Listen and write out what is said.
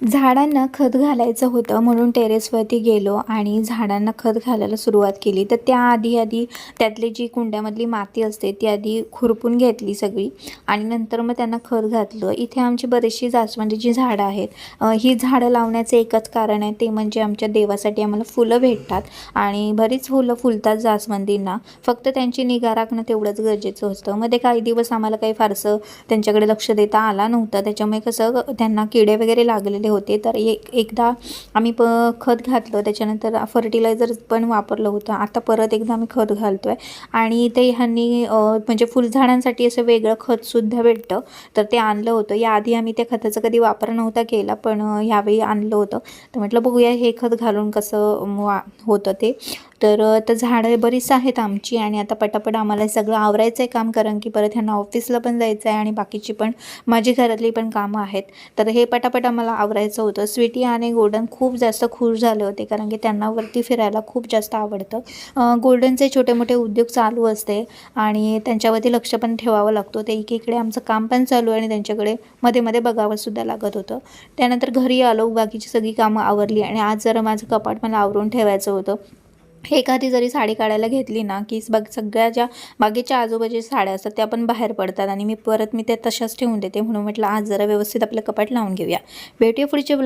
झाडांना खत घालायचं होतं म्हणून टेरेसवरती गेलो आणि झाडांना खत घालायला सुरुवात केली. तर त्याआधी त्यातली जी कुंड्यामधली माती असते ती आधी खुरपून घेतली सगळी आणि नंतर मग त्यांना खत घातलं. इथे आमची बरीचशी जास्वंदीची झाडं आहेत. ही झाडं लावण्याचं एकच कारण आहे, ते म्हणजे आमच्या देवासाठी आम्हाला फुलं भेटतात आणि बरीच फुलं फुलतात जास्वंदींना. फक्त त्यांची निगा राखणं तेवढंच गरजेचं असतं. मध्ये काही दिवस आम्हाला काही फारसं त्यांच्याकडे लक्ष देता आला नव्हता, त्याच्यामुळे कसं त्यांना किडे वगैरे लागलेले होते. तर एकदा आम्ही खत घातलं, त्याच्यानंतर फर्टिलायझर पण वापरलं होतं. आता परत एकदा आम्ही खत घालतोय आणि ते ह्यांनी म्हणजे फुलझाडांसाठी असं वेगळं खतसुद्धा भेटतं, तर ते आणलं होतं. याआधी आम्ही त्या खताचा कधी वापर नव्हता केला, पण ह्यावेळी आणलं होतं. तर म्हटलं बघूया हे खत घालून कसं होतं ते. तर आता झाडं बरीच आहेत आमची आणि आता पटापट आम्हाला हे सगळं आवरायचं आहे काम, कारण की परत ह्यांना ऑफिसला पण जायचं आहे आणि बाकीची पण माझी घरातली पण कामं आहेत. तर हे पटापट आम्हाला आवरायचं होतं. स्वीटी आणि गोल्डन खूप जास्त खुश झाले होते, कारण की त्यांना वरती फिरायला खूप जास्त आवडतं. गोल्डनचे छोटे मोठे उद्योग चालू असते आणि त्यांच्यावरती लक्ष पण ठेवावं लागतो. ते एकीकडे आमचं काम पण चालू आहे आणि त्यांच्याकडे मध्ये मध्ये बघावंसुद्धा लागत होतं. त्यानंतर घरी आलो, बाकीची सगळी कामं आवरली आणि आज जरा माझं कपाट मला आवरून ठेवायचं होतं. एखादी जरी साडी काढायला घेतली ना की सगळ्या ज्या बागेच्या आजूबाजूच्या साड्या असतात त्या पण बाहेर पडतात आणि मी त्या तशाच ठेवून देते. म्हणून म्हटलं आज जरा व्यवस्थित आपलं कपाट लावून घेऊया. भेटूया पुढच्या